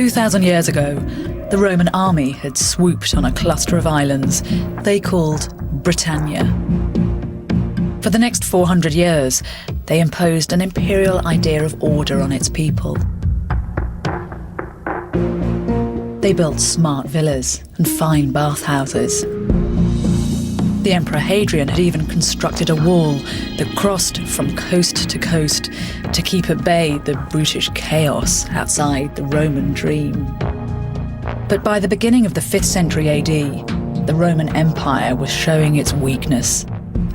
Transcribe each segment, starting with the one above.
2,000 years ago, the Roman army had swooped on a cluster of islands they called Britannia. For the next 400 years, they imposed an imperial idea of order on its people. They built smart villas and fine bathhouses. The Emperor Hadrian had even constructed a wall that crossed from coast to coast to keep at bay the brutish chaos outside the Roman dream. But by the beginning of the 5th century AD, the Roman Empire was showing its weakness,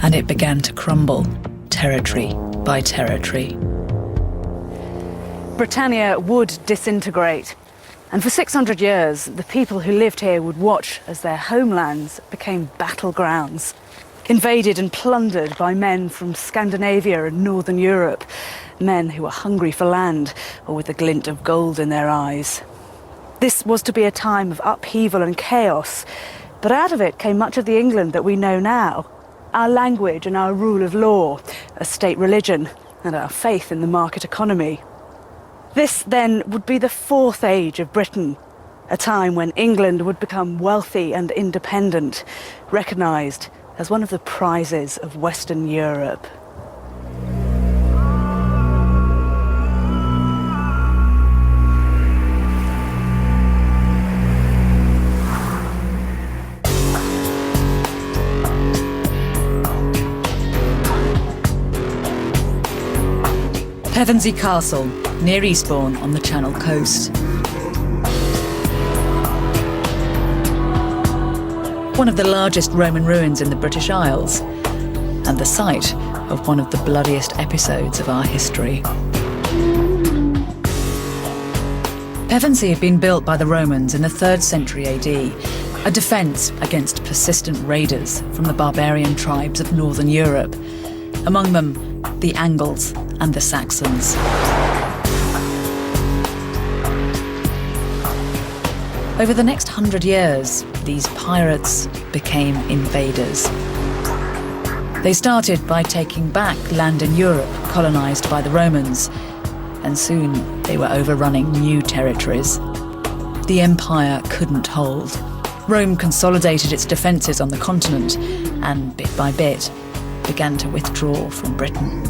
and it began to crumble, territory by territory. Britannia would disintegrate, and for 600 years, the people who lived here would watch as their homelands became battlegrounds, invaded and plundered by men from Scandinavia and Northern Europe, men who were hungry for land or with a glint of gold in their eyes. This was to be a time of upheaval and chaos, but out of it came much of the England that we know now, our language and our rule of law, a state religion, and our faith in the market economy. This, then, would be the 4th age of Britain, a time when England would become wealthy and independent, recognised as one of the prizes of Western Europe. Pevensey Castle, near Eastbourne on the Channel coast. One of the largest Roman ruins in the British Isles, and the site of one of the bloodiest episodes of our history. Pevensey had been built by the Romans in the 3rd century AD, a defence against persistent raiders from the barbarian tribes of Northern Europe, among them the Angles and the Saxons. Over the next 100 years, these pirates became invaders. They started by taking back land in Europe colonised by the Romans, and soon they were overrunning new territories. The empire couldn't hold. Rome consolidated its defences on the continent and, bit by bit, began to withdraw from Britain.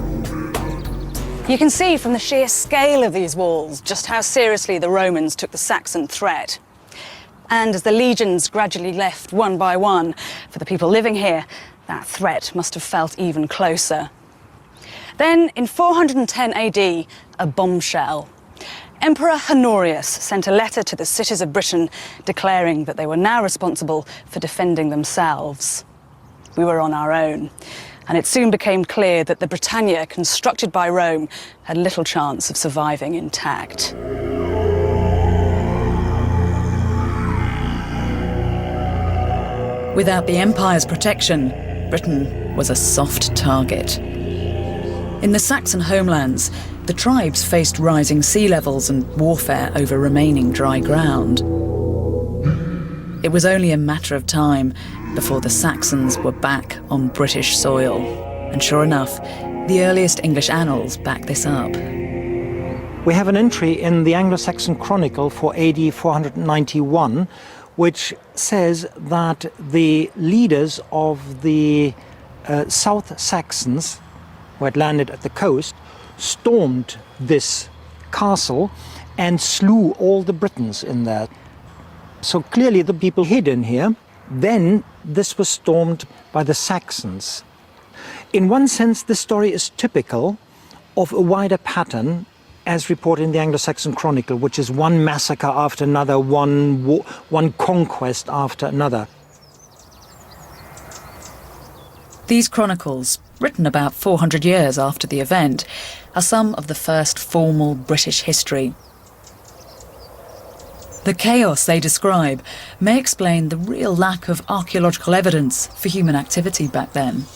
You can see from the sheer scale of these walls just how seriously the Romans took the Saxon threat. And as the legions gradually left one by one, for the people living here, that threat must have felt even closer. Then, in 410 AD, a bombshell. Emperor Honorius sent a letter to the cities of Britain declaring that they were now responsible for defending themselves. We were on our own, and it soon became clear that the Britannia constructed by Rome had little chance of surviving intact. Without the empire's protection, Britain was a soft target. In the Saxon homelands, the tribes faced rising sea levels and warfare over remaining dry ground. It was only a matter of time before the Saxons were back on British soil. And sure enough, the earliest English annals back this up. We have an entry in the Anglo-Saxon Chronicle for AD 491, which says that the leaders of the South Saxons, who had landed at the coast, stormed this castle and slew all the Britons in there. So clearly the people hid in here. Then this was stormed by the Saxons. In one sense, this story is typical of a wider pattern as reported in the Anglo-Saxon Chronicle, which is one massacre after another, one conquest after another. These chronicles, written about 400 years after the event, are some of the first formal British history. The chaos they describe may explain the real lack of archaeological evidence for human activity back then.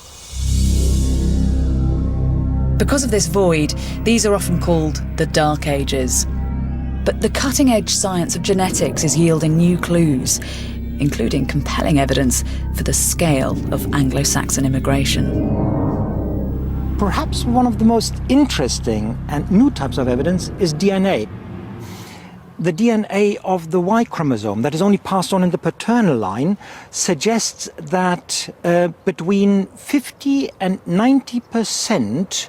Because of this void, these are often called the Dark Ages. But the cutting-edge science of genetics is yielding new clues, including compelling evidence for the scale of Anglo-Saxon immigration. Perhaps one of the most interesting and new types of evidence is DNA. the DNA of the Y chromosome that is only passed on in the paternal line suggests that between 50 and 90%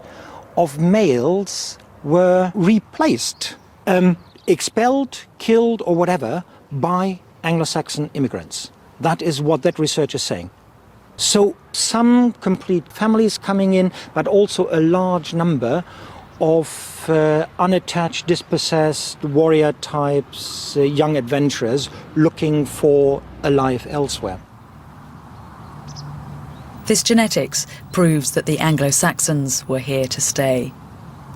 of males were replaced, expelled, killed or whatever by Anglo-Saxon immigrants. That is what that research is saying. So some complete families coming in, but also a large number of unattached, dispossessed warrior types, young adventurers looking for a life elsewhere. This genetics proves that the Anglo-Saxons were here to stay,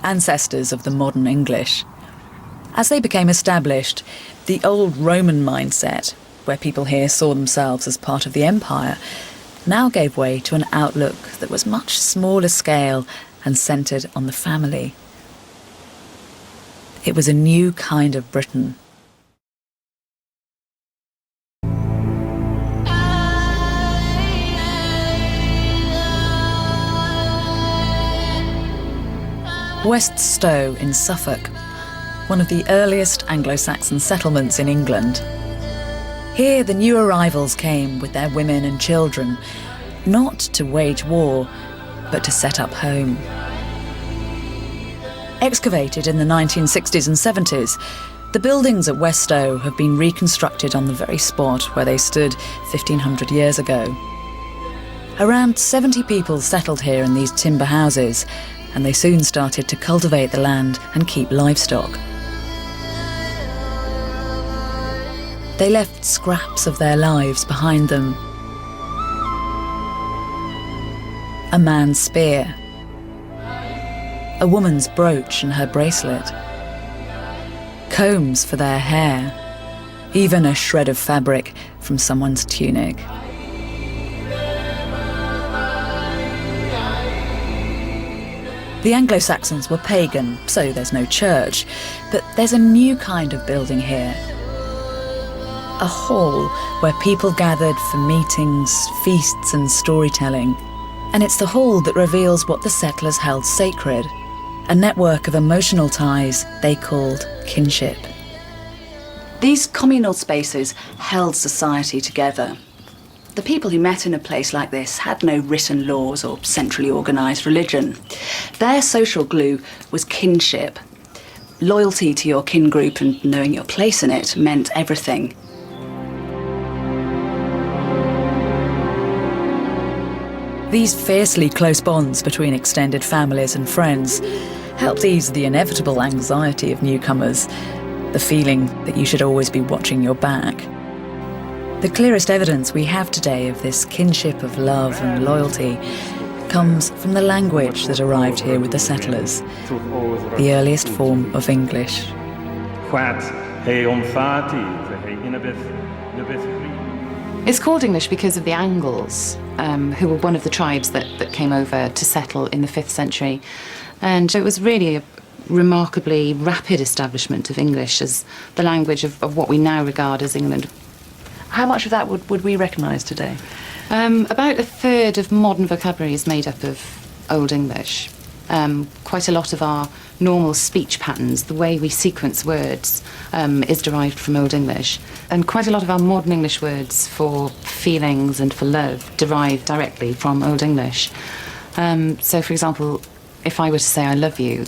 ancestors of the modern English. As they became established, the old Roman mindset, where people here saw themselves as part of the empire, now gave way to an outlook that was much smaller scale and centred on the family. It was a new kind of Britain. West Stow in Suffolk, one of the earliest Anglo-Saxon settlements in England. Here the new arrivals came with their women and children, not to wage war, but to set up home. Excavated in the 1960s and 70s, the buildings at West Stow have been reconstructed on the very spot where they stood 1,500 years ago. Around 70 people settled here in these timber houses, and they soon started to cultivate the land and keep livestock. They left scraps of their lives behind them. A man's spear, a woman's brooch and her bracelet, combs for their hair, even a shred of fabric from someone's tunic. The Anglo-Saxons were pagan, so there's no church, but there's a new kind of building here. A hall where people gathered for meetings, feasts and storytelling. And it's the hall that reveals what the settlers held sacred, a network of emotional ties they called kinship. These communal spaces held society together. The people who met in a place like this had no written laws or centrally organised religion. Their social glue was kinship. Loyalty to your kin group and knowing your place in it meant everything. These fiercely close bonds between extended families and friends helped ease the inevitable anxiety of newcomers, the feeling that you should always be watching your back. The clearest evidence we have today of this kinship of love and loyalty comes from the language that arrived here with the settlers, the earliest form of English. It's called English because of the Angles, who were one of the tribes that came over to settle in the 5th century. And it was really a remarkably rapid establishment of English as the language of what we now regard as England. How much of that would we recognise today? About a third of modern vocabulary is made up of Old English. Quite a lot of our normal speech patterns, the way we sequence words, is derived from Old English. And quite a lot of our modern English words for feelings and for love derive directly from Old English. So, for example, if I were to say I love you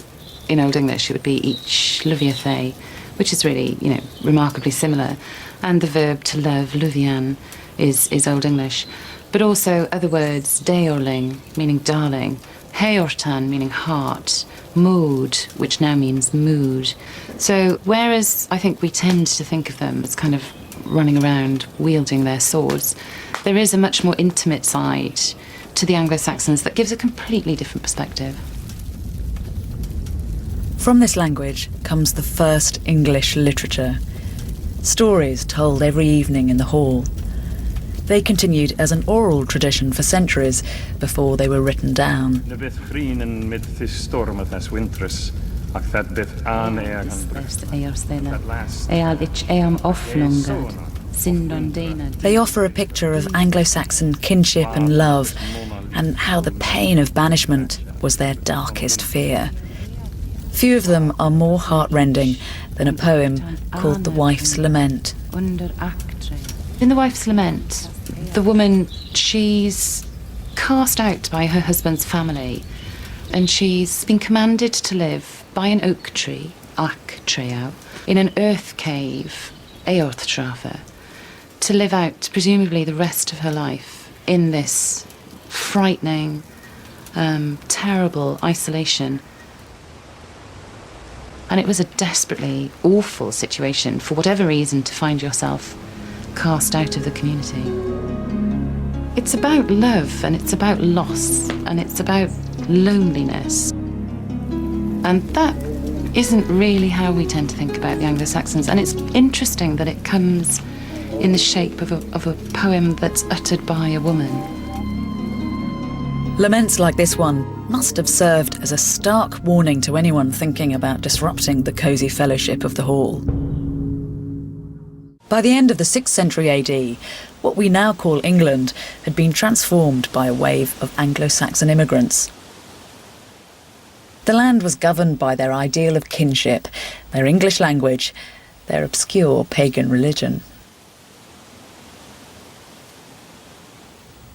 in Old English, it would be ich love you thay, which is really, remarkably similar. And the verb to love, luvian, is Old English. But also other words, deorling, meaning darling, heortan, meaning heart, mood, which now means mood. So whereas I think we tend to think of them as kind of running around wielding their swords, there is a much more intimate side to the Anglo-Saxons that gives a completely different perspective. From this language comes the first English literature. Stories told every evening in the hall. They continued as an oral tradition for centuries before they were written down. They offer a picture of Anglo-Saxon kinship and love, and how the pain of banishment was their darkest fear. Few of them are more heartrending than a poem called The Wife's Lament. In The Wife's Lament, the woman, she's cast out by her husband's family, and she's been commanded to live by an oak tree, ac treau, in an earth cave, eorthtrafe, to live out presumably the rest of her life in this frightening, terrible isolation. And it was a desperately awful situation, for whatever reason, to find yourself cast out of the community. It's about love, and it's about loss, and it's about loneliness. And that isn't really how we tend to think about the Anglo-Saxons. And it's interesting that it comes in the shape of a poem that's uttered by a woman. Laments like this one must have served as a stark warning to anyone thinking about disrupting the cosy fellowship of the hall. By the end of the 6th century AD, what we now call England had been transformed by a wave of Anglo-Saxon immigrants. The land was governed by their ideal of kinship, their English language, their obscure pagan religion.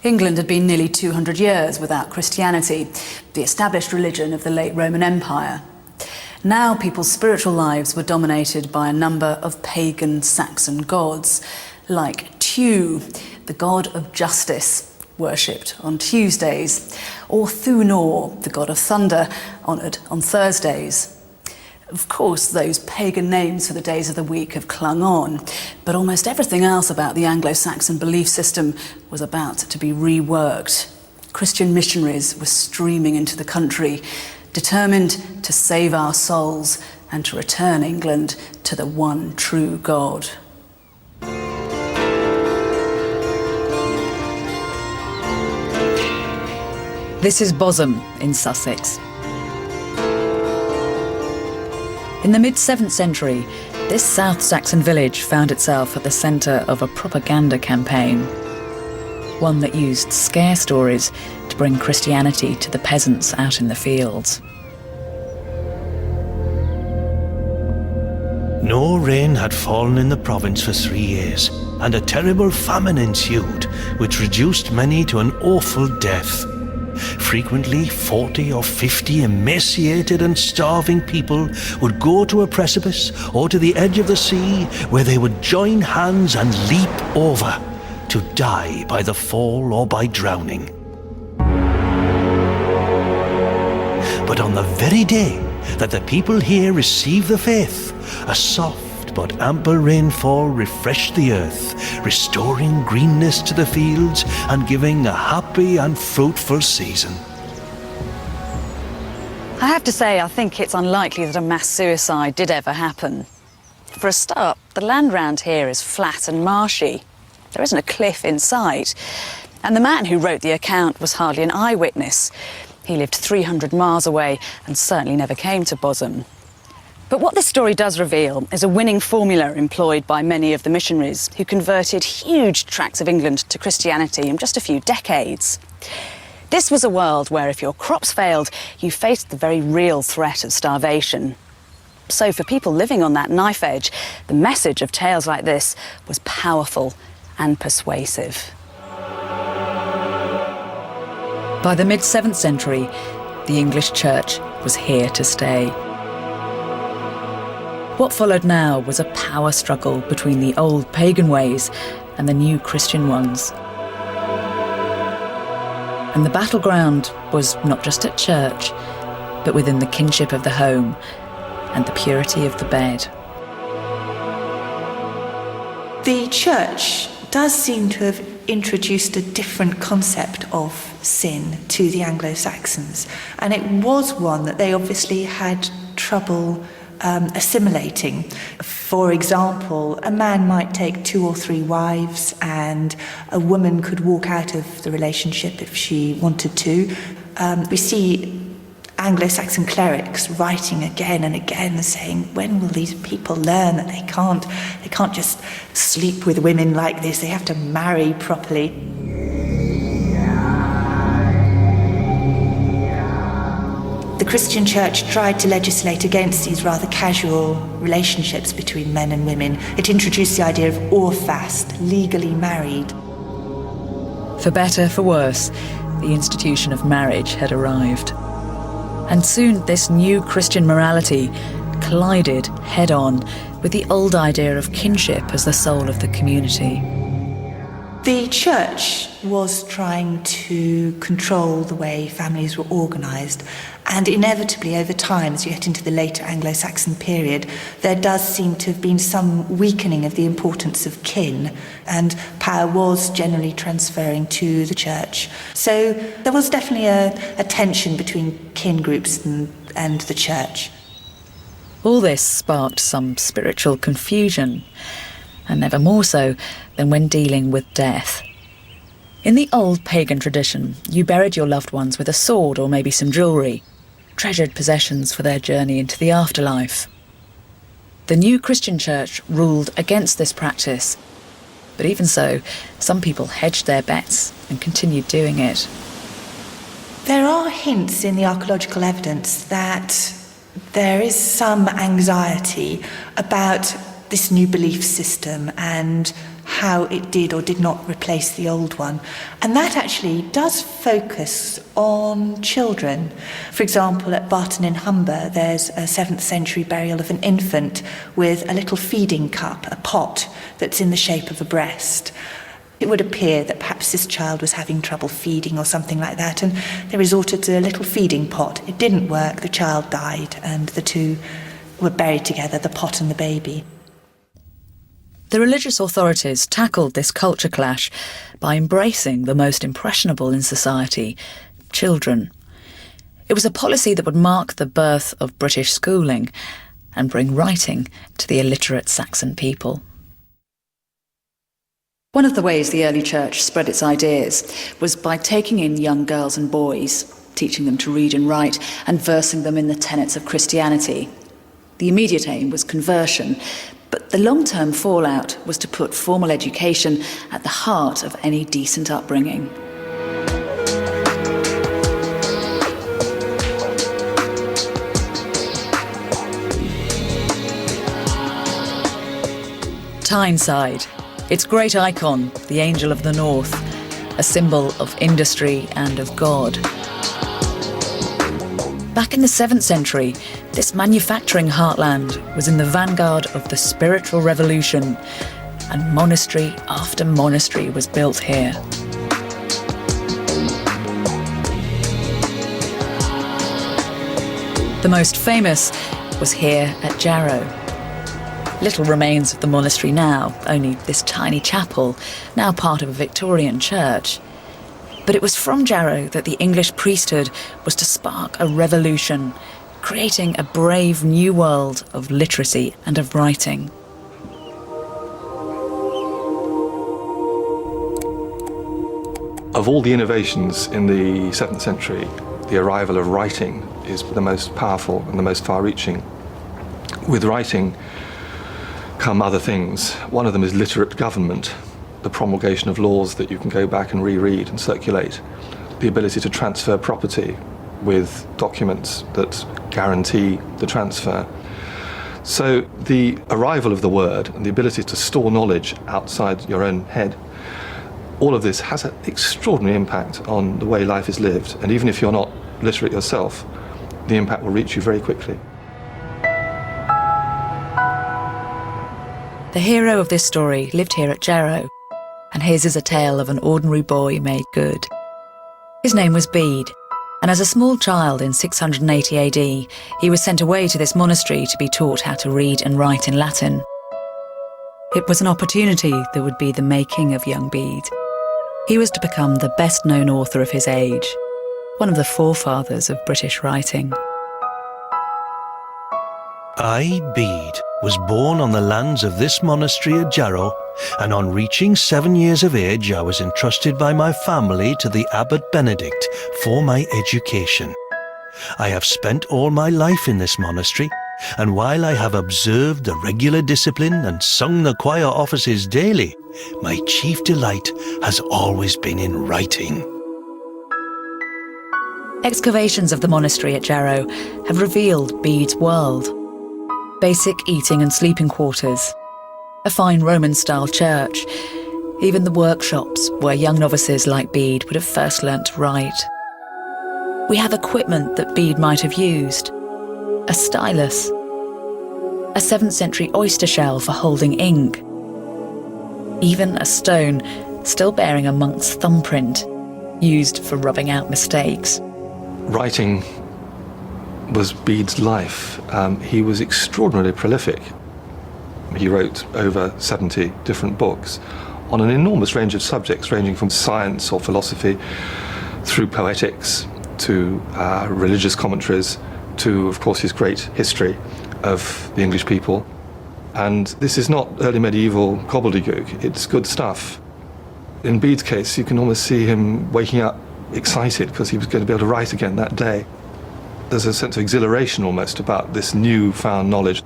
England had been nearly 200 years without Christianity, the established religion of the late Roman Empire. Now people's spiritual lives were dominated by a number of pagan Saxon gods, like Tew, the god of justice, worshipped on Tuesdays, or Thunor, the god of thunder, honoured on Thursdays. Of course, those pagan names for the days of the week have clung on, but almost everything else about the Anglo-Saxon belief system was about to be reworked. Christian missionaries were streaming into the country, determined to save our souls and to return England to the one true God. This is Bosham in Sussex. In the mid-7th century, this South Saxon village found itself at the centre of a propaganda campaign, one that used scare stories to bring Christianity to the peasants out in the fields. No rain had fallen in the province for 3 years, and a terrible famine ensued, which reduced many to an awful death. Frequently, 40 or 50 emaciated and starving people would go to a precipice or to the edge of the sea, where they would join hands and leap over, to die by the fall or by drowning. But on the very day that the people here received the faith, a soft but ample rainfall refreshed the earth, restoring greenness to the fields and giving a happy and fruitful season. I have to say, I think it's unlikely that a mass suicide did ever happen. For a start, the land round here is flat and marshy. There isn't a cliff in sight. And the man who wrote the account was hardly an eyewitness. He lived 300 miles away and certainly never came to Bosham. But what this story does reveal is a winning formula employed by many of the missionaries who converted huge tracts of England to Christianity in just a few decades. This was a world where if your crops failed, you faced the very real threat of starvation. So for people living on that knife edge, the message of tales like this was powerful and persuasive. By the mid-7th century, the English church was here to stay. What followed now was a power struggle between the old pagan ways and the new Christian ones. And the battleground was not just at church, but within the kinship of the home and the purity of the bed. The church does seem to have introduced a different concept of sin to the Anglo-Saxons, and it was one that they obviously had trouble assimilating. For example, a man might take 2 or 3 wives, and a woman could walk out of the relationship if she wanted to. We see Anglo-Saxon clerics writing again and again saying, when will these people learn that they can't just sleep with women like this, they have to marry properly. The Christian Church tried to legislate against these rather casual relationships between men and women. It introduced the idea of orfast, legally married. For better, for worse, the institution of marriage had arrived. And soon this new Christian morality collided head-on with the old idea of kinship as the soul of the community. The church was trying to control the way families were organised, and inevitably over time, as you get into the later Anglo-Saxon period, there does seem to have been some weakening of the importance of kin, and power was generally transferring to the church. So there was definitely a tension between kin groups and the church. All this sparked some spiritual confusion, and never more so than when dealing with death. In the old pagan tradition, you buried your loved ones with a sword or maybe some jewellery, treasured possessions for their journey into the afterlife. The new Christian Church ruled against this practice, but even so, some people hedged their bets and continued doing it. There are hints in the archaeological evidence that there is some anxiety about this new belief system and how it did or did not replace the old one. And that actually does focus on children. For example, at Barton in Humber, there's a 7th century burial of an infant with a little feeding cup, a pot, that's in the shape of a breast. It would appear that perhaps this child was having trouble feeding or something like that, and they resorted to a little feeding pot. It didn't work, the child died, and the two were buried together, the pot and the baby. The religious authorities tackled this culture clash by embracing the most impressionable in society, children. It was a policy that would mark the birth of British schooling and bring writing to the illiterate Saxon people. One of the ways the early church spread its ideas was by taking in young girls and boys, teaching them to read and write, and versing them in the tenets of Christianity. The immediate aim was conversion, but the long-term fallout was to put formal education at the heart of any decent upbringing. Tyneside, its great icon, the Angel of the North, a symbol of industry and of God. Back in the 7th century, this manufacturing heartland was in the vanguard of the spiritual revolution, and monastery after monastery was built here. The most famous was here at Jarrow. Little remains of the monastery now, only this tiny chapel, now part of a Victorian church. But it was from Jarrow that the English priesthood was to spark a revolution, creating a brave new world of literacy and of writing. Of all the innovations in the 7th century, the arrival of writing is the most powerful and the most far-reaching. With writing come other things. One of them is literate government, the promulgation of laws that you can go back and reread and circulate, the ability to transfer property with documents that guarantee the transfer. So the arrival of the word and the ability to store knowledge outside your own head, all of this has an extraordinary impact on the way life is lived. And even if you're not literate yourself, the impact will reach you very quickly. The hero of this story lived here at Jarrow, and his is a tale of an ordinary boy made good. His name was Bede, and as a small child in 680 AD, he was sent away to this monastery to be taught how to read and write in Latin. It was an opportunity that would be the making of young Bede. He was to become the best-known author of his age, one of the forefathers of British writing. I, Bede, was born on the lands of this monastery at Jarrow, and on reaching 7 years of age I was entrusted by my family to the Abbot Benedict for my education. I have spent all my life in this monastery, and while I have observed the regular discipline and sung the choir offices daily, my chief delight has always been in writing. Excavations of the monastery at Jarrow have revealed Bede's world. Basic eating and sleeping quarters, a fine Roman-style church, even the workshops where young novices like Bede would have first learnt to write. We have equipment that Bede might have used. A stylus, a 7th century oyster shell for holding ink, even a stone still bearing a monk's thumbprint, used for rubbing out mistakes. Writing was Bede's life. He was extraordinarily prolific. He wrote over 70 different books on an enormous range of subjects, ranging from science or philosophy through poetics to religious commentaries to, of course, his great history of the English people. And this is not early medieval gobbledygook, it's good stuff. In Bede's case, you can almost see him waking up excited because he was going to be able to write again that day. There's a sense of exhilaration almost about this newfound knowledge.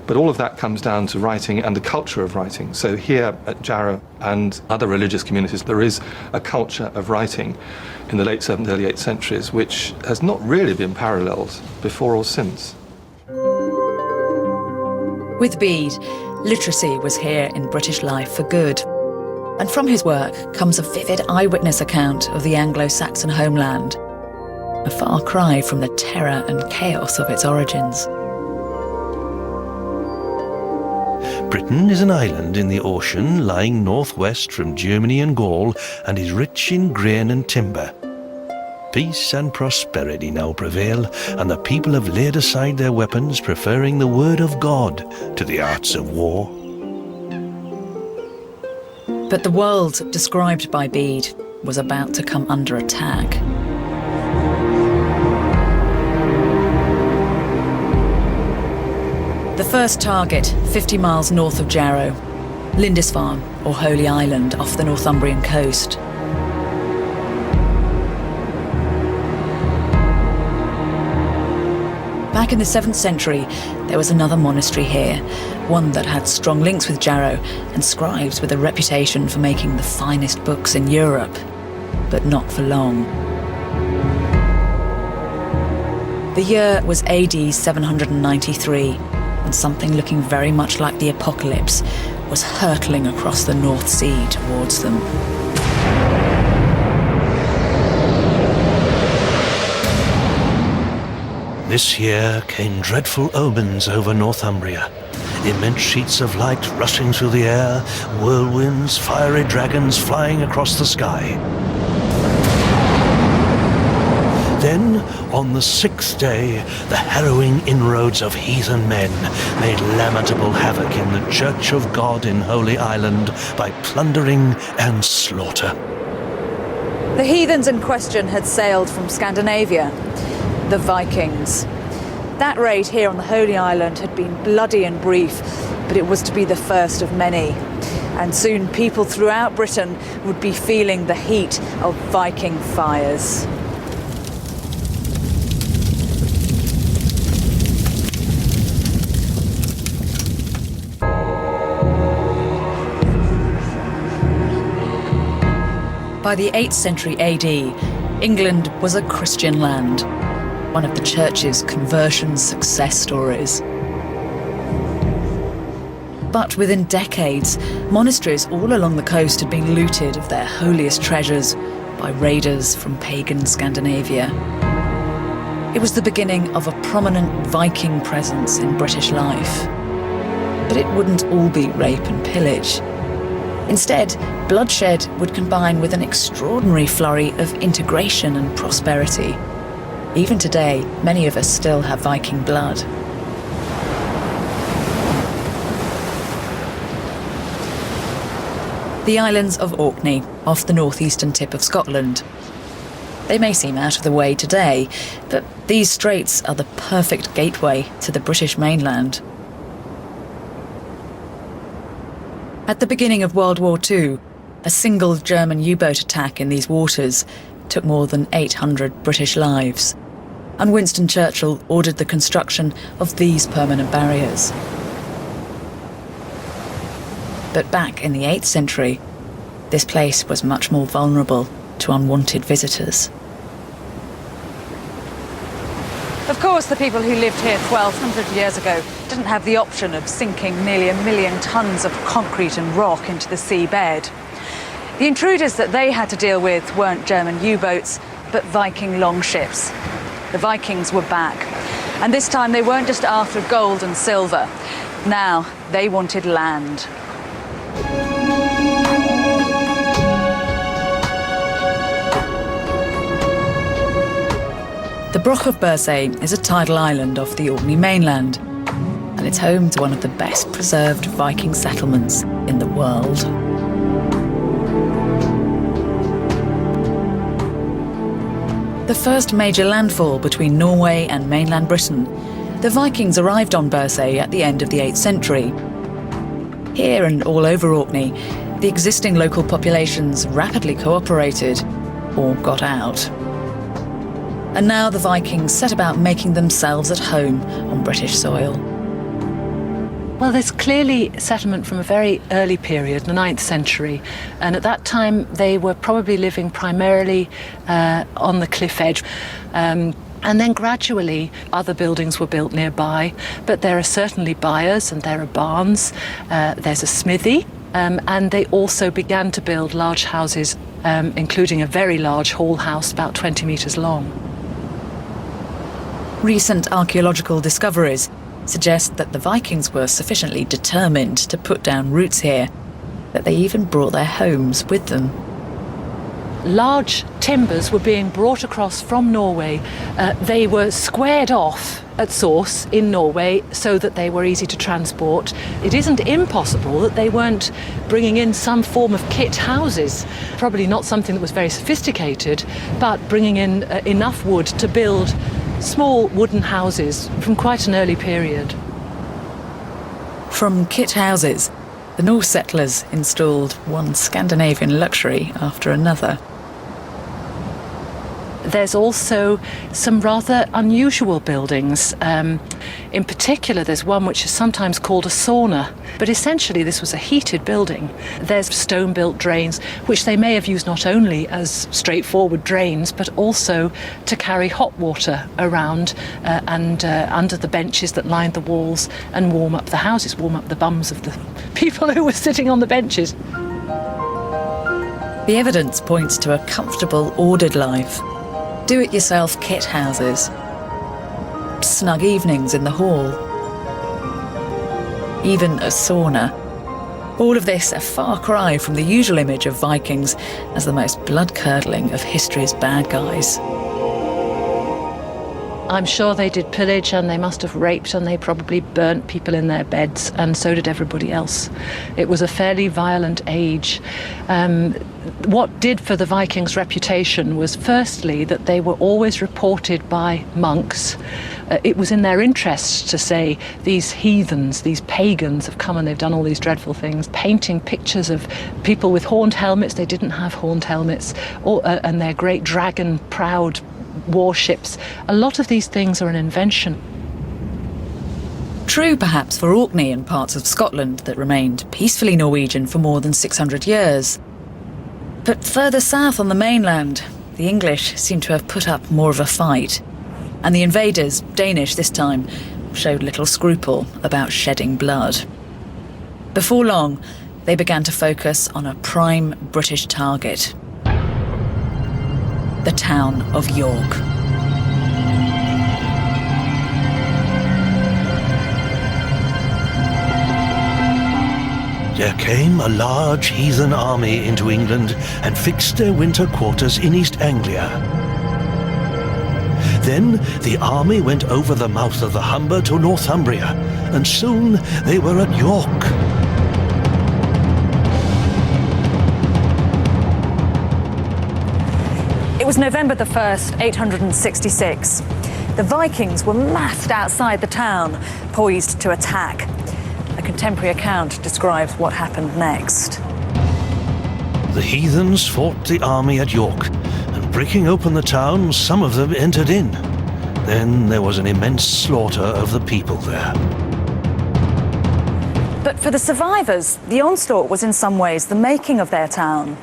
But all of that comes down to writing and the culture of writing. So here at Jarrow and other religious communities, there is a culture of writing in the late 7th, early 8th centuries, which has not really been paralleled before or since. With Bede, literacy was here in British life for good. And from his work comes a vivid eyewitness account of the Anglo-Saxon homeland, a far cry from the terror and chaos of its origins. Britain is an island in the ocean lying northwest from Germany and Gaul and is rich in grain and timber. Peace and prosperity now prevail, and the people have laid aside their weapons, preferring the word of God to the arts of war. But the world described by Bede was about to come under attack. The first target, 50 miles north of Jarrow, Lindisfarne, or Holy Island, off the Northumbrian coast. Back in the 7th century, there was another monastery here, one that had strong links with Jarrow and scribes with a reputation for making the finest books in Europe, but not for long. The year was AD 793, and something looking very much like the apocalypse was hurtling across the North Sea towards them. This year came dreadful omens over Northumbria. Immense sheets of light rushing through the air, whirlwinds, fiery dragons flying across the sky. Then, on the 6th day, the harrowing inroads of heathen men made lamentable havoc in the Church of God in Holy Island by plundering and slaughter. The heathens in question had sailed from Scandinavia, the Vikings. That raid here on the Holy Island had been bloody and brief, but it was to be the first of many. And soon people throughout Britain would be feeling the heat of Viking fires. By the 8th century AD, England was a Christian land, one of the church's conversion success stories. But within decades, monasteries all along the coast had been looted of their holiest treasures by raiders from pagan Scandinavia. It was the beginning of a prominent Viking presence in British life. But it wouldn't all be rape and pillage. Instead, bloodshed would combine with an extraordinary flurry of integration and prosperity. Even today, many of us still have Viking blood. The islands of Orkney, off the northeastern tip of Scotland. They may seem out of the way today, but these straits are the perfect gateway to the British mainland. At the beginning of World War II, a single German U-boat attack in these waters took more than 800 British lives, and Winston Churchill ordered the construction of these permanent barriers. But back in the 8th century, this place was much more vulnerable to unwanted visitors. Of course, the people who lived here 1,200 years ago didn't have the option of sinking nearly 1 million tons of concrete and rock into the seabed. The intruders that they had to deal with weren't German U-boats, but Viking longships. The Vikings were back, and this time they weren't just after gold and silver. Now they wanted land. The Broch of Bersay is a tidal island off the Orkney mainland, and it's home to one of the best preserved Viking settlements in the world. The first major landfall between Norway and mainland Britain, the Vikings arrived on Bersay at the end of the 8th century. Here and all over Orkney, the existing local populations rapidly cooperated, or got out. And now the Vikings set about making themselves at home on British soil. Well, there's clearly settlement from a very early period, the 9th century, and at that time they were probably living primarily on the cliff edge. And then gradually other buildings were built nearby, but there are certainly byres and there are barns, there's a smithy, and they also began to build large houses, including a very large hall house about 20 metres long. Recent archaeological discoveries suggest that the Vikings were sufficiently determined to put down roots here that they even brought their homes with them. Large timbers were being brought across from Norway. They were squared off at source in Norway so that they were easy to transport. It isn't impossible that they weren't bringing in some form of kit houses, probably not something that was very sophisticated, but bringing in enough wood to build small wooden houses from quite an early period. From kit houses, the Norse settlers installed one Scandinavian luxury after another. There's also some rather unusual buildings. In particular, there's one which is sometimes called a sauna, but essentially this was a heated building. There's stone-built drains, which they may have used not only as straightforward drains, but also to carry hot water around and under the benches that lined the walls and warm up the houses, warm up the bums of the people who were sitting on the benches. The evidence points to a comfortable, ordered life. Do-it-yourself kit houses, snug evenings in the hall, even a sauna. All of this a far cry from the usual image of Vikings as the most blood-curdling of history's bad guys. I'm sure they did pillage and they must have raped and they probably burnt people in their beds, and so did everybody else. It was a fairly violent age. What did for the Vikings' reputation was firstly that they were always reported by monks. It was in their interest to say these heathens, these pagans have come and they've done all these dreadful things, painting pictures of people with horned helmets. They didn't have horned helmets, and their great dragon-proud warships. A lot of these things are an invention. True perhaps for Orkney and parts of Scotland that remained peacefully Norwegian for more than 600 years. But further south on the mainland, the English seem to have put up more of a fight. And the invaders, Danish this time, showed little scruple about shedding blood. Before long, they began to focus on a prime British target: the town of York. There came a large heathen army into England and fixed their winter quarters in East Anglia. Then the army went over the mouth of the Humber to Northumbria, and soon they were at York. It was November the 1st, 866. The Vikings were massed outside the town, poised to attack. A contemporary account describes what happened next. The heathens fought the army at York, and breaking open the town, some of them entered in. Then there was an immense slaughter of the people there. But for the survivors, the onslaught was in some ways the making of their town.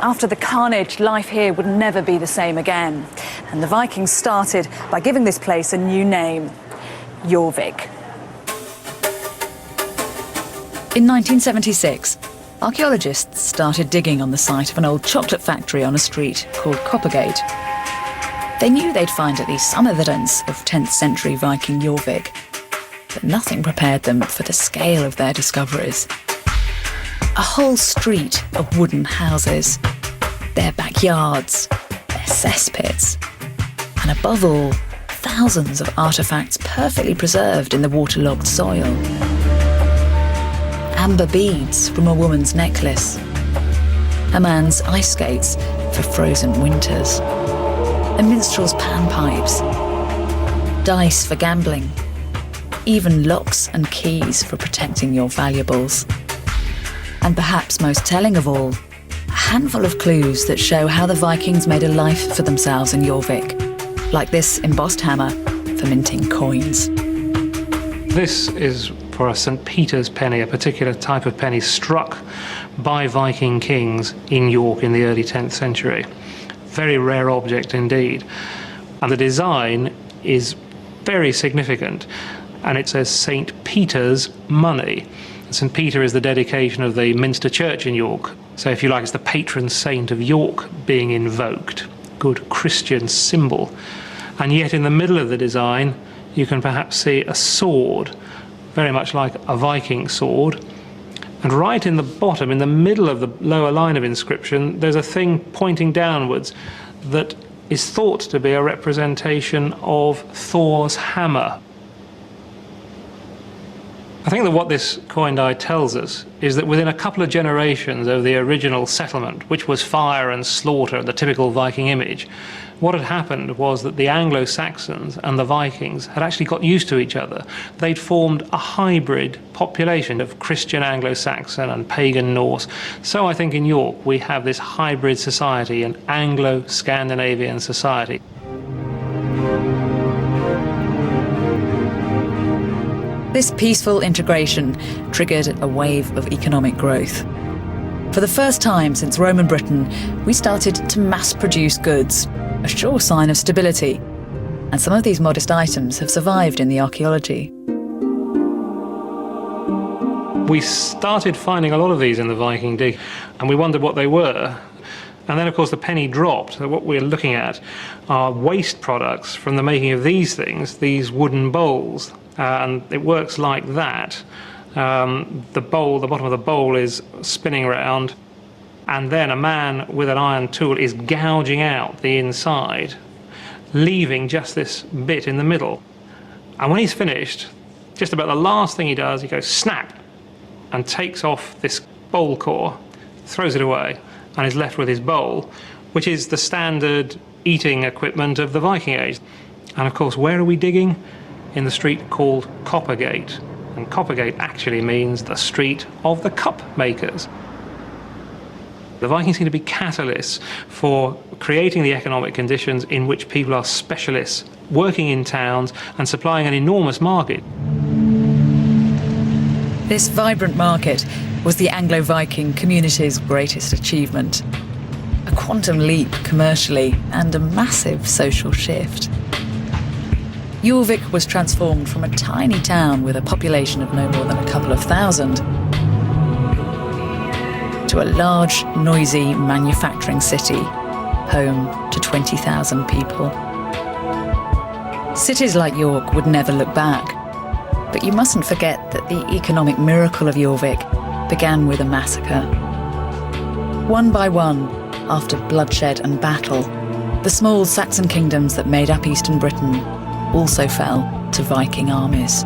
After the carnage, life here would never be the same again. And the Vikings started by giving this place a new name, Jorvik. In 1976, archaeologists started digging on the site of an old chocolate factory on a street called Coppergate. They knew they'd find at least some evidence of 10th century Viking Jorvik, but nothing prepared them for the scale of their discoveries. A whole street of wooden houses, their backyards, their cesspits, and above all, thousands of artefacts perfectly preserved in the waterlogged soil. Amber beads from a woman's necklace, a man's ice skates for frozen winters, a minstrel's panpipes, dice for gambling, even locks and keys for protecting your valuables. And perhaps most telling of all, a handful of clues that show how the Vikings made a life for themselves in Jorvik, like this embossed hammer for minting coins. This is for a St. Peter's penny, a particular type of penny struck by Viking kings in York in the early 10th century. Very rare object indeed. And the design is very significant, and it says St. Peter's money. St. Peter is the dedication of the Minster Church in York. So if you like, it's the patron saint of York being invoked. Good Christian symbol. And yet in the middle of the design, you can perhaps see a sword, very much like a Viking sword. And right in the bottom, in the middle of the lower line of inscription, there's a thing pointing downwards that is thought to be a representation of Thor's hammer. I think that what this coin die tells us is that within a couple of generations of the original settlement, which was fire and slaughter, the typical Viking image, what had happened was that the Anglo-Saxons and the Vikings had actually got used to each other. They'd formed a hybrid population of Christian Anglo-Saxon and pagan Norse. So I think in York we have this hybrid society, an Anglo-Scandinavian society. This peaceful integration triggered a wave of economic growth. For the first time since Roman Britain, we started to mass-produce goods, a sure sign of stability. And some of these modest items have survived in the archaeology. We started finding a lot of these in the Viking dig, and we wondered what they were. And then, of course, the penny dropped. So what we're looking at are waste products from the making of these things, these wooden bowls. And it works like that. The bottom of the bowl is spinning around, and then a man with an iron tool is gouging out the inside, leaving just this bit in the middle. And when he's finished, just about the last thing he does, he goes snap and takes off this bowl core, throws it away, and is left with his bowl, which is the standard eating equipment of the Viking age. And of course, where are we digging? In the street called Coppergate. And Coppergate actually means the street of the cup makers. The Vikings seem to be catalysts for creating the economic conditions in which people are specialists, working in towns and supplying an enormous market. This vibrant market was the Anglo-Viking community's greatest achievement. A quantum leap commercially and a massive social shift. Jorvik was transformed from a tiny town with a population of no more than a couple of thousand to a large, noisy manufacturing city, home to 20,000 people. Cities like York would never look back, but you mustn't forget that the economic miracle of Jorvik began with a massacre. One by one, after bloodshed and battle, the small Saxon kingdoms that made up eastern Britain also fell to Viking armies.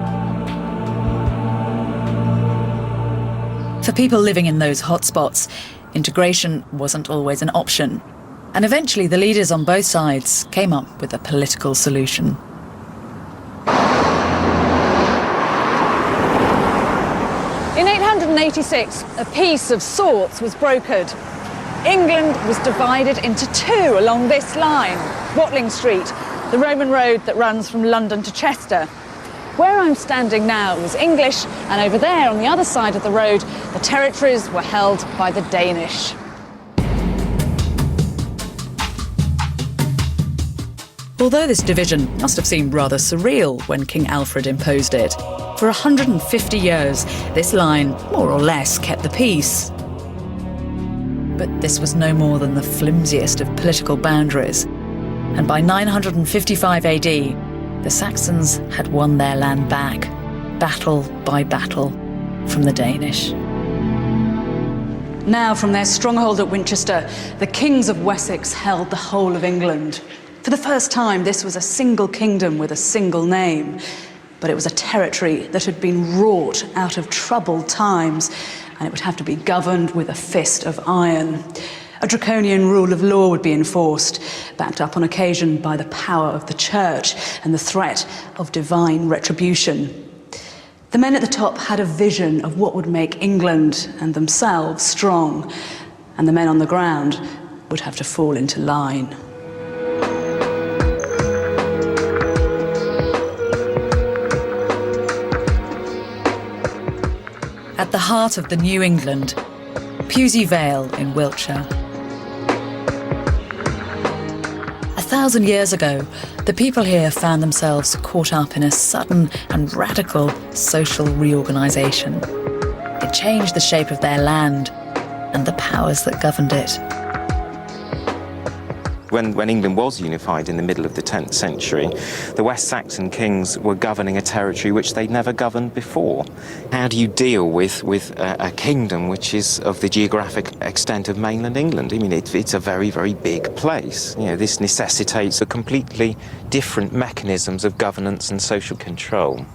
For people living in those hotspots, integration wasn't always an option, and eventually the leaders on both sides came up with a political solution. In 886, a peace of sorts was brokered. England was divided into two along this line, Watling Street, the Roman road that runs from London to Chester. Where I'm standing now was English, and over there on the other side of the road, the territories were held by the Danish. Although this division must have seemed rather surreal when King Alfred imposed it, for 150 years this line more or less kept the peace. But this was no more than the flimsiest of political boundaries, and by 955 AD, the Saxons had won their land back, battle by battle, from the Danish. Now, from their stronghold at Winchester, the kings of Wessex held the whole of England. For the first time, this was a single kingdom with a single name, but it was a territory that had been wrought out of troubled times, and it would have to be governed with a fist of iron. A draconian rule of law would be enforced, backed up on occasion by the power of the church and the threat of divine retribution. The men at the top had a vision of what would make England and themselves strong, and the men on the ground would have to fall into line. At the heart of the New England, Pewsey Vale in Wiltshire. 1,000 years ago, the people here found themselves caught up in a sudden and radical social reorganisation. It changed the shape of their land and the powers that governed it. When England was unified in the middle of the 10th century, the West Saxon kings were governing a territory which they'd never governed before. How do you deal with a kingdom which is of the geographic extent of mainland England? I mean, it's a very, very big place. You know, this necessitates a completely different mechanisms of governance and social control.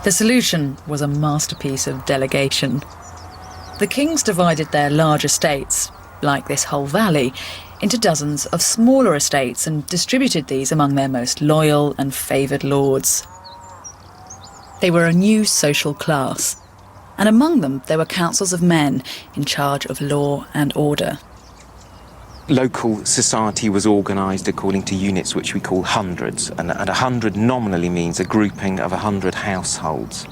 The solution was a masterpiece of delegation. The kings divided their large estates, like this whole valley, into dozens of smaller estates and distributed these among their most loyal and favoured lords. They were a new social class, and among them there were councils of men in charge of law and order. Local society was organised according to units which we call hundreds, and 100 nominally means a grouping of 100 households.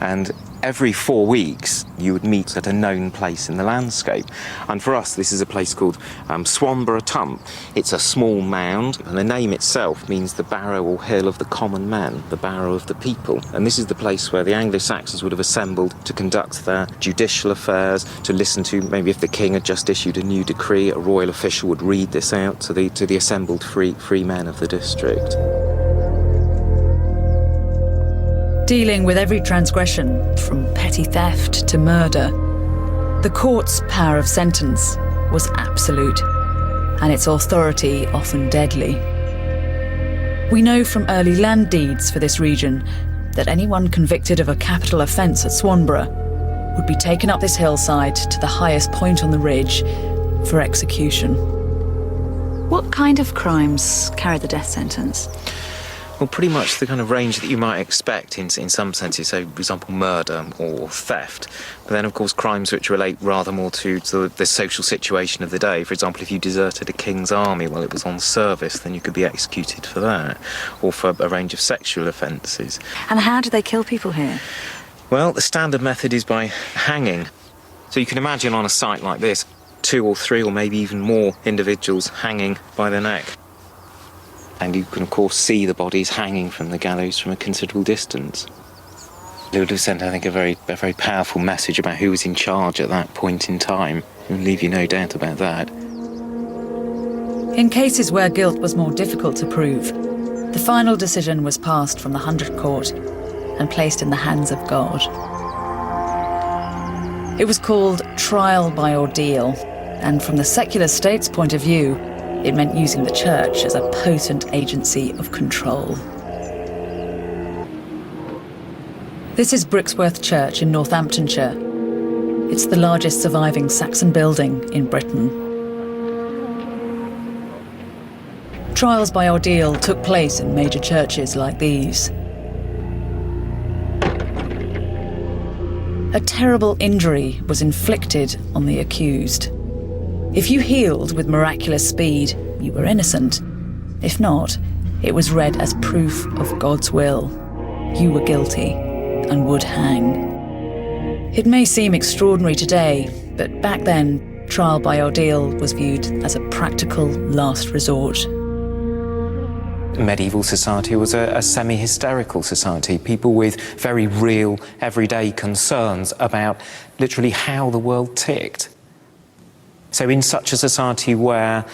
And every 4 weeks, you would meet at a known place in the landscape. And for us, this is a place called Swanborough Tump. It's a small mound, and the name itself means the barrow or hill of the common man, the barrow of the people. And this is the place where the Anglo-Saxons would have assembled to conduct their judicial affairs, to listen to maybe if the king had just issued a new decree, a royal official would read this out to the assembled free men of the district. Dealing with every transgression, from petty theft to murder, the court's power of sentence was absolute, and its authority often deadly. We know from early land deeds for this region that anyone convicted of a capital offence at Swanborough would be taken up this hillside to the highest point on the ridge for execution. What kind of crimes carried the death sentence? Well, pretty much the kind of range that you might expect in some senses, so, for example, murder or theft. But then, of course, crimes which relate rather more to the social situation of the day. For example, if you deserted a king's army while it was on service, then you could be executed for that, or for a range of sexual offences. And how do they kill people here? Well, the standard method is by hanging. So you can imagine on a site like this, 2 or 3 or maybe even more individuals hanging by the neck. And you can, of course, see the bodies hanging from the gallows from a considerable distance. It would have sent, I think, a very powerful message about who was in charge at that point in time. It would leave you no doubt about that. In cases where guilt was more difficult to prove, the final decision was passed from the 100 Court and placed in the hands of God. It was called trial by ordeal, and from the secular state's point of view, it meant using the church as a potent agency of control. This is Brixworth Church in Northamptonshire. It's the largest surviving Saxon building in Britain. Trials by ordeal took place in major churches like these. A terrible injury was inflicted on the accused. If you healed with miraculous speed, you were innocent. If not, it was read as proof of God's will. You were guilty and would hang. It may seem extraordinary today, but back then, trial by ordeal was viewed as a practical last resort. medieval society was a semi-hysterical society, people with very real, everyday concerns about literally how the world ticked. So in such a society where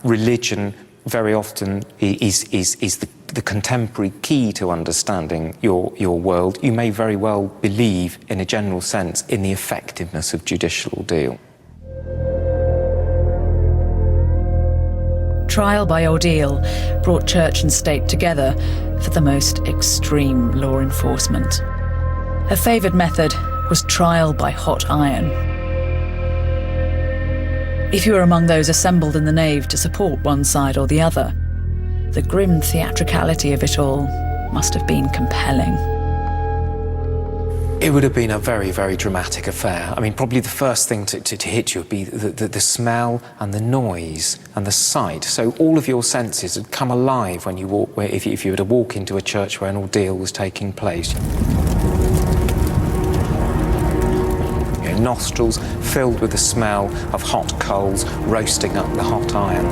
religion very often is the contemporary key to understanding your world, you may very well believe, in a general sense, in the effectiveness of judicial ordeal. Trial by ordeal brought church and state together for the most extreme law enforcement. A favoured method was trial by hot iron. If you were among those assembled in the nave to support one side or the other, the grim theatricality of it all must have been compelling. It would have been a very, very dramatic affair. I mean, probably the first thing to hit you would be the smell and the noise and the sight. So all of your senses would come alive when you walk, if you were to walk into a church where an ordeal was taking place. Nostrils filled with the smell of hot coals roasting up the hot iron.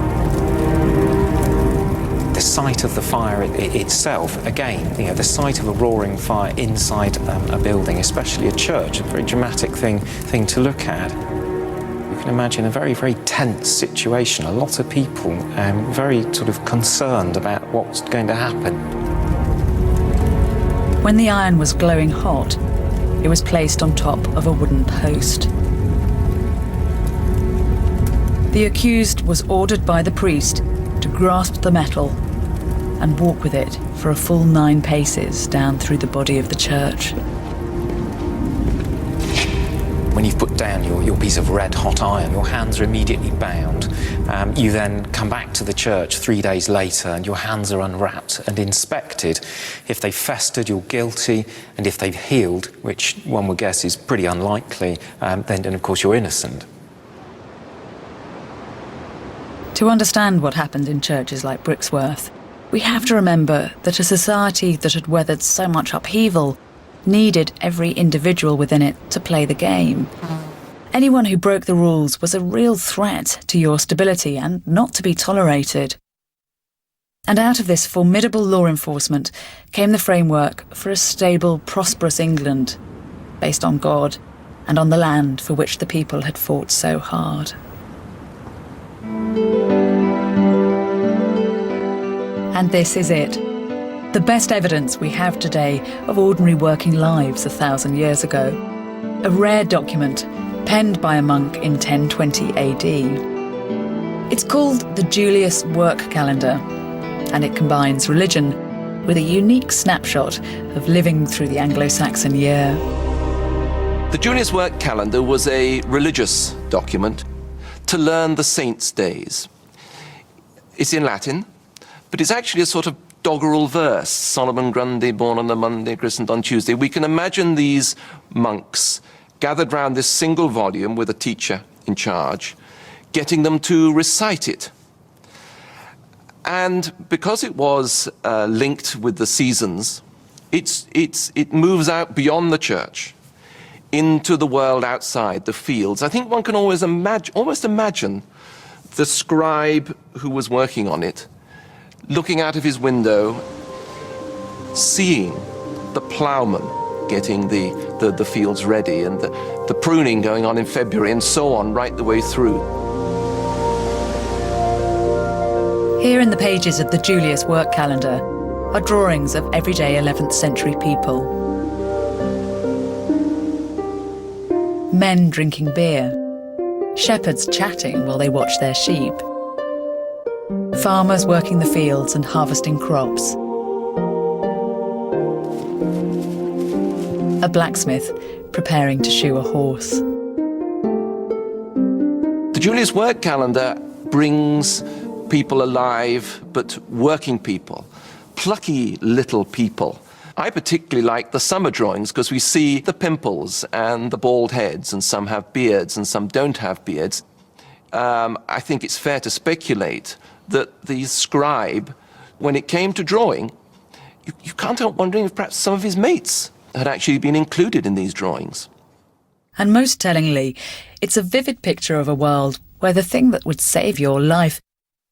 The sight of the fire itself, again, the sight of a roaring fire inside a building, especially a church, a very dramatic thing to look at. You can imagine a very, very tense situation, a lot of people very sort of concerned about what's going to happen. When the iron was glowing hot, it was placed on top of a wooden post. The accused was ordered by the priest to grasp the metal and walk with it for a full 9 paces down through the body of the church. When you've put down your piece of red hot iron, your hands are immediately bound. You then come back to the church 3 days later and your hands are unwrapped and inspected. If they've festered, you're guilty, and if they've healed, which one would guess is pretty unlikely, then of course you're innocent. To understand what happened in churches like Brixworth, we have to remember that a society that had weathered so much upheaval needed every individual within it to play the game. Anyone who broke the rules was a real threat to your stability and not to be tolerated. And out of this formidable law enforcement came the framework for a stable, prosperous England, based on God and on the land for which the people had fought so hard. And this is it. The best evidence we have today of ordinary working lives 1,000 years ago. A rare document penned by a monk in 1020 AD. It's called the Julius Work Calendar, and it combines religion with a unique snapshot of living through the Anglo-Saxon year. The Julius Work Calendar was a religious document to learn the saints' days. It's in Latin, but it's actually a sort of doggerel verse. Solomon Grundy, born on a Monday, christened on Tuesday. We can imagine these monks gathered round this single volume with a teacher in charge, getting them to recite it. And because it was linked with the seasons, it moves out beyond the church into the world outside, the fields. I think one can almost imagine the scribe who was working on it, looking out of his window, seeing the ploughman getting the fields ready and the pruning going on in February and so on right the way through. Here in the pages of the Julius Work Calendar are drawings of everyday 11th century people. Men drinking beer, shepherds chatting while they watch their sheep, farmers working the fields and harvesting crops, a blacksmith preparing to shoe a horse. The Julius Work Calendar brings people alive, but working people, plucky little people. I particularly like the summer drawings because we see the pimples and the bald heads, and some have beards and some don't have beards. I think it's fair to speculate that the scribe, when it came to drawing, you can't help wondering if perhaps some of his mates had actually been included in these drawings. And most tellingly, it's a vivid picture of a world where the thing that would save your life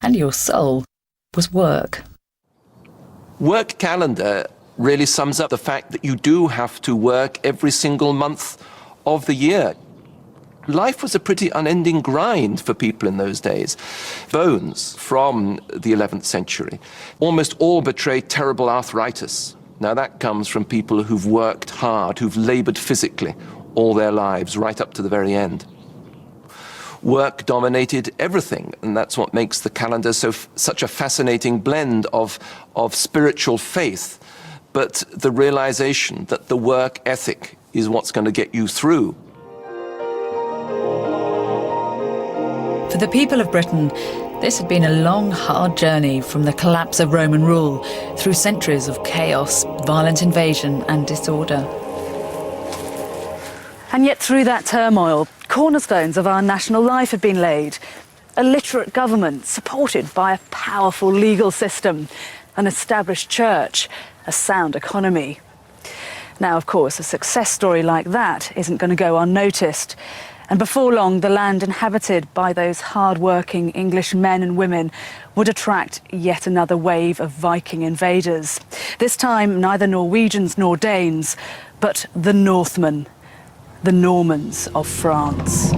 and your soul was work. work calendar really sums up the fact that you do have to work every single month of the year. Life was a pretty unending grind for people in those days. Bones from the 11th century almost all betray terrible arthritis. Now that comes from people who've worked hard, who've laboured physically all their lives, right up to the very end. Work dominated everything, and that's what makes the calendar such a fascinating blend of spiritual faith, but the realization that the work ethic is what's going to get you through. For the people of Britain, this had been a long, hard journey from the collapse of Roman rule through centuries of chaos, violent invasion and disorder. And yet through that turmoil, cornerstones of our national life had been laid. A literate government supported by a powerful legal system, an established church, a sound economy. Now, of course, a success story like that isn't going to go unnoticed. And before long, the land inhabited by those hard-working English men and women would attract yet another wave of Viking invaders. This time, neither Norwegians nor Danes, but the Northmen, the Normans of France.